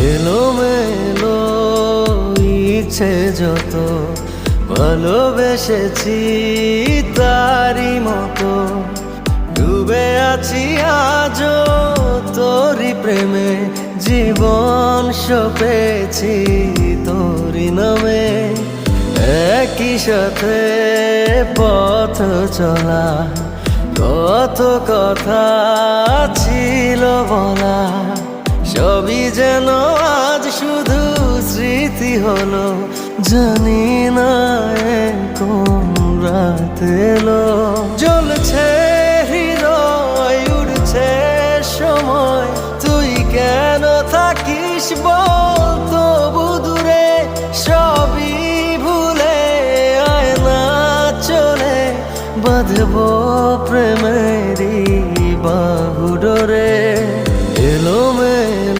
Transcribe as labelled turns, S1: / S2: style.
S1: এলোমেলো ইচ্ছে যত ভালোবেসেছি তারই মতো ডুবে আছি আজও তোরই প্রেমে জীবন সপেছি তোরই নামে একই সাথে পথ চলা কত কথা ছিল বলা সবই যেন আজ শুধু স্মৃতি হলো জানি না কোন রাত এলো জ্বলছে হৃদয় উড়ছে সময় তুই কেন থাকিস বল